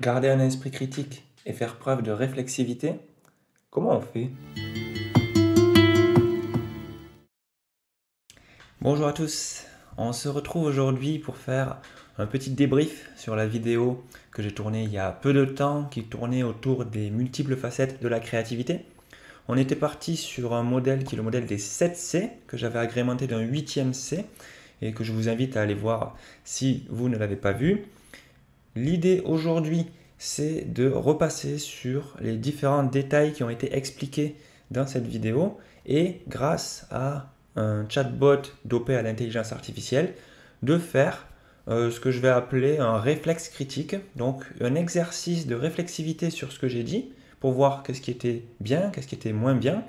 Garder un esprit critique et faire preuve de réflexivité, comment on fait? Bonjour à tous, on se retrouve aujourd'hui pour faire un petit débrief sur la vidéo que j'ai tournée il y a peu de temps, qui tournait autour des multiples facettes de la créativité. On était parti sur un modèle qui est le modèle des 7 C, que j'avais agrémenté d'un 8e C, et que je vous invite à aller voir si vous ne l'avez pas vu. L'idée aujourd'hui, c'est de repasser sur les différents détails qui ont été expliqués dans cette vidéo et grâce à un chatbot dopé à l'intelligence artificielle, de faire ce que je vais appeler un réflexe critique, donc un exercice de réflexivité sur ce que j'ai dit pour voir qu'est-ce qui était bien, qu'est-ce qui était moins bien,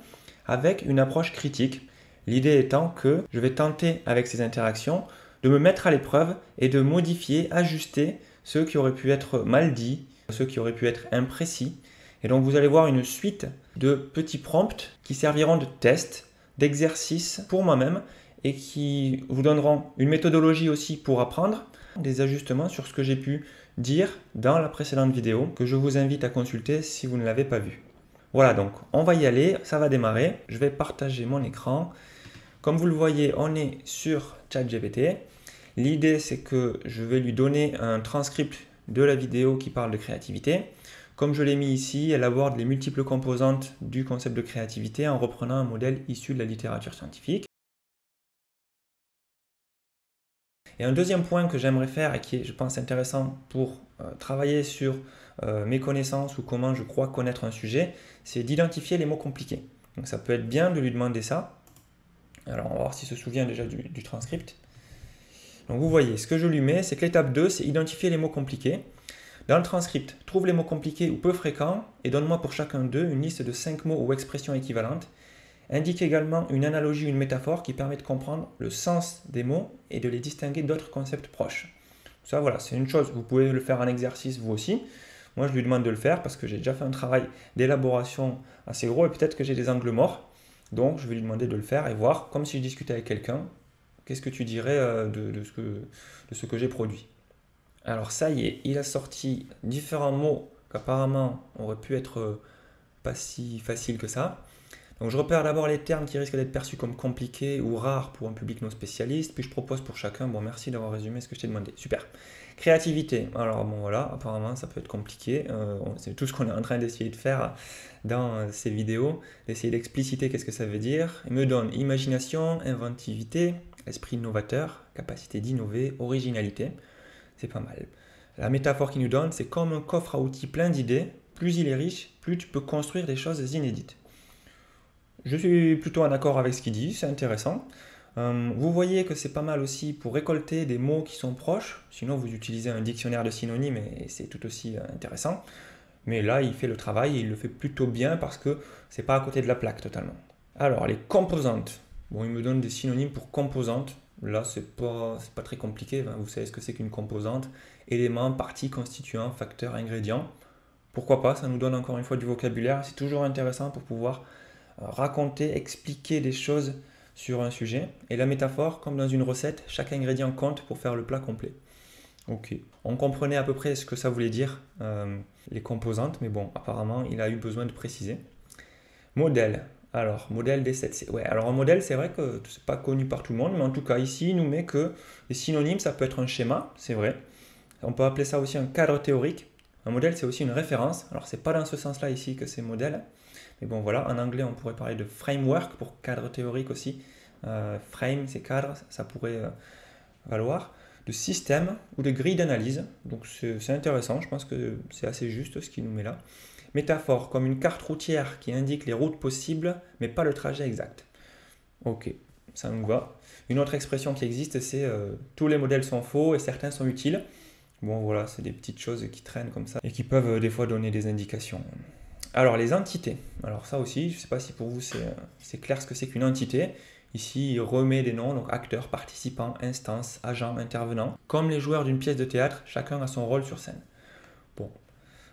avec une approche critique. L'idée étant que je vais tenter avec ces interactions de me mettre à l'épreuve et de modifier, ajuster ceux qui auraient pu être mal dits, ceux qui auraient pu être imprécis. Et donc vous allez voir une suite de petits prompts qui serviront de tests, d'exercices pour moi-même et qui vous donneront une méthodologie aussi pour apprendre, des ajustements sur ce que j'ai pu dire dans la précédente vidéo que je vous invite à consulter si vous ne l'avez pas vu. Voilà, donc on va y aller, ça va démarrer. Je vais partager mon écran. Comme vous le voyez, on est sur ChatGPT. L'idée, c'est que je vais lui donner un transcript de la vidéo qui parle de créativité. Comme je l'ai mis ici, elle aborde les multiples composantes du concept de créativité en reprenant un modèle issu de la littérature scientifique. Et un deuxième point que j'aimerais faire et qui est, je pense, intéressant pour travailler sur mes connaissances ou comment je crois connaître un sujet, c'est d'identifier les mots compliqués. Donc ça peut être bien de lui demander ça. Alors on va voir s'il se souvient déjà du transcript. Donc vous voyez, ce que je lui mets, c'est que l'étape 2, c'est identifier les mots compliqués. Dans le transcript, trouve les mots compliqués ou peu fréquents et donne-moi pour chacun d'eux une liste de 5 mots ou expressions équivalentes. Indique également une analogie ou une métaphore qui permet de comprendre le sens des mots et de les distinguer d'autres concepts proches. Ça, voilà, c'est une chose. Vous pouvez le faire en exercice vous aussi. Moi, je lui demande de le faire parce que j'ai déjà fait un travail d'élaboration assez gros et peut-être que j'ai des angles morts. Donc, je vais lui demander de le faire et voir, comme si je discutais avec quelqu'un, qu'est-ce que tu dirais de ce que j'ai produit. Alors, ça y est, il a sorti différents mots qu'apparemment auraient pu être pas si faciles que ça. Donc je repère d'abord les termes qui risquent d'être perçus comme compliqués ou rares pour un public non spécialiste, puis je propose pour chacun, bon merci d'avoir résumé ce que je t'ai demandé, super. Créativité, alors bon voilà, apparemment ça peut être compliqué, c'est tout ce qu'on est en train d'essayer de faire dans ces vidéos, d'essayer d'expliciter qu'est-ce que ça veut dire. Il me donne imagination, inventivité, esprit novateur, capacité d'innover, originalité, c'est pas mal. La métaphore qu'il nous donne, c'est comme un coffre à outils plein d'idées, plus il est riche, plus tu peux construire des choses inédites. Je suis plutôt en accord avec ce qu'il dit, c'est intéressant. Vous voyez que c'est pas mal aussi pour récolter des mots qui sont proches, sinon vous utilisez un dictionnaire de synonymes et c'est tout aussi intéressant. Mais là, il fait le travail et il le fait plutôt bien parce que c'est pas à côté de la plaque totalement. Alors, les composantes. Bon, il me donne des synonymes pour composantes. Là, c'est pas très compliqué. Vous savez ce que c'est qu'une composante. Élément, partie, constituant, facteur, ingrédient. Pourquoi pas, ça nous donne encore une fois du vocabulaire. C'est toujours intéressant pour pouvoir raconter, expliquer des choses sur un sujet. Et la métaphore, comme dans une recette, chaque ingrédient compte pour faire le plat complet. Ok, on comprenait à peu près ce que ça voulait dire, les composantes, mais bon, apparemment, il a eu besoin de préciser. Modèle. Alors, modèle des 7C. Ouais, alors un modèle, c'est vrai que c'est pas connu par tout le monde, mais en tout cas, ici, il nous met que les synonymes, ça peut être un schéma, c'est vrai. On peut appeler ça aussi un cadre théorique. Un modèle, c'est aussi une référence. Alors, c'est pas dans ce sens-là ici que c'est modèle. Mais bon, voilà, en anglais, on pourrait parler de framework pour cadre théorique aussi. Frame, c'est cadre, ça pourrait valoir. De système ou de grille d'analyse. Donc, c'est intéressant, je pense que c'est assez juste ce qu'il nous met là. Métaphore, comme une carte routière qui indique les routes possibles, mais pas le trajet exact. Ok, ça nous va. Une autre expression qui existe, c'est tous les modèles sont faux et certains sont utiles. Bon, voilà, c'est des petites choses qui traînent comme ça et qui peuvent des fois donner des indications. Alors, les entités. Alors, ça aussi, je ne sais pas si pour vous c'est clair ce que c'est qu'une entité. Ici, il remet des noms, donc acteurs, participants, instances, agents, intervenants. Comme les joueurs d'une pièce de théâtre, chacun a son rôle sur scène. Bon,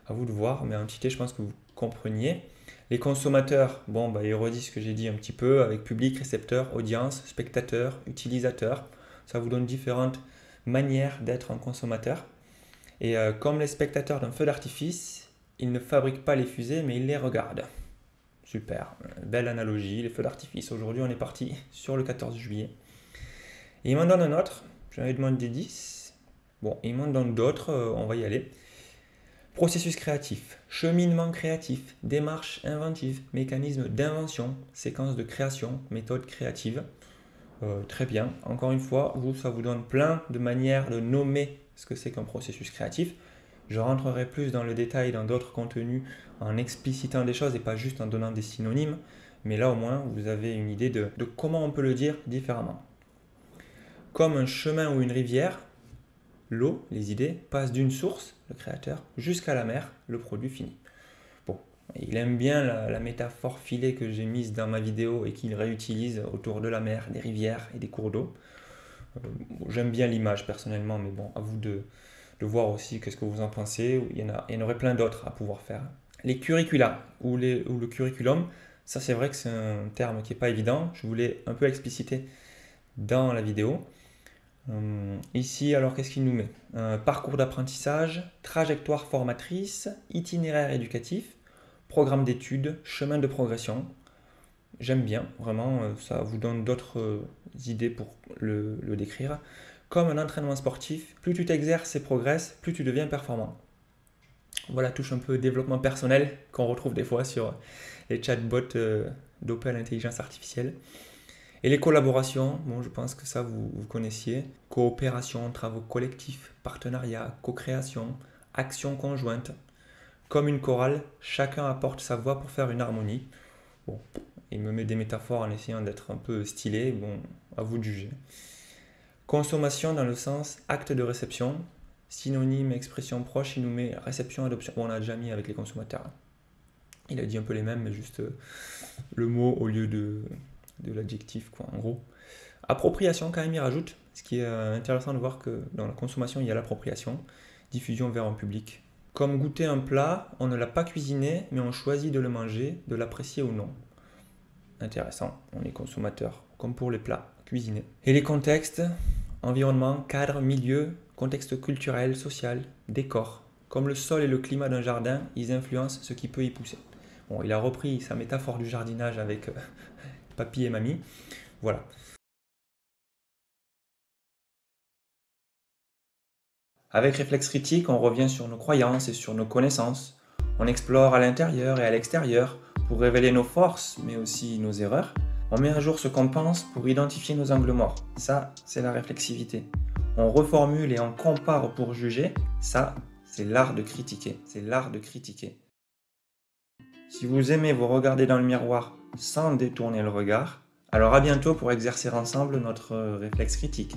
à vous de voir, mais entité, je pense que vous compreniez. Les consommateurs, bon, il redit ce que j'ai dit un petit peu, avec public, récepteur, audience, spectateur, utilisateur. Ça vous donne différentes manières d'être un consommateur. Et comme les spectateurs d'un feu d'artifice, ils ne fabriquent pas les fusées, mais ils les regardent. Super, belle analogie, les feux d'artifice. Aujourd'hui, on est parti sur le 14 juillet. Et il m'en donne un autre, j'en avais demandé 10. Bon, il m'en donne d'autres, on va y aller. Processus créatif, cheminement créatif, démarche inventive, mécanisme d'invention, séquence de création, méthode créative. Très bien, encore une fois, ça vous donne plein de manières de nommer ce que c'est qu'un processus créatif. Je rentrerai plus dans le détail dans d'autres contenus en explicitant des choses et pas juste en donnant des synonymes, mais là au moins vous avez une idée de comment on peut le dire différemment. Comme un chemin ou une rivière, l'eau, les idées, passent d'une source, le créateur, jusqu'à la mer, le produit fini. Bon, il aime bien la métaphore filée que j'ai mise dans ma vidéo et qu'il réutilise autour de la mer, des rivières et des cours d'eau. J'aime bien l'image personnellement, mais bon, à vous de voir aussi qu'est-ce que vous en pensez. Il y en aurait plein d'autres à pouvoir faire. Les curricula ou le curriculum, ça c'est vrai que c'est un terme qui n'est pas évident. Je voulais un peu expliciter dans la vidéo. Ici, alors qu'est-ce qu'il nous met? Parcours d'apprentissage, trajectoire formatrice, itinéraire éducatif, programme d'études, chemin de progression. J'aime bien, vraiment, ça vous donne d'autres idées pour le décrire. Comme un entraînement sportif, plus tu t'exerces et progresses, plus tu deviens performant. Voilà, touche un peu développement personnel qu'on retrouve des fois sur les chatbots d'Opel Intelligence Artificielle. Et les collaborations, bon, je pense que ça vous connaissiez. Coopération, travaux collectifs, partenariat, co-création, action conjointe. Comme une chorale, chacun apporte sa voix pour faire une harmonie. Bon, il me met des métaphores en essayant d'être un peu stylé, bon, à vous de juger. Consommation dans le sens acte de réception. Synonyme, expression proche, il nous met réception, adoption. Bon, on a déjà mis avec les consommateurs. Il a dit un peu les mêmes, mais juste le mot au lieu de l'adjectif, quoi, en gros. Appropriation, quand même, il rajoute. Ce qui est intéressant de voir que dans la consommation, il y a l'appropriation. Diffusion vers un public. Comme goûter un plat, on ne l'a pas cuisiné, mais on choisit de le manger, de l'apprécier ou non. Intéressant, on est consommateur, comme pour les plats cuisinés. Et les contextes, environnement, cadre, milieu, contexte culturel, social, décor. Comme le sol et le climat d'un jardin, ils influencent ce qui peut y pousser. Bon, il a repris sa métaphore du jardinage avec papy et mamie. Voilà. Avec réflexe critique, on revient sur nos croyances et sur nos connaissances. On explore à l'intérieur et à l'extérieur pour révéler nos forces, mais aussi nos erreurs. On met à jour ce qu'on pense pour identifier nos angles morts. Ça, c'est la réflexivité. On reformule et on compare pour juger. Ça, c'est l'art de critiquer. C'est l'art de critiquer. Si vous aimez vous regarder dans le miroir sans détourner le regard, alors à bientôt pour exercer ensemble notre réflexe critique.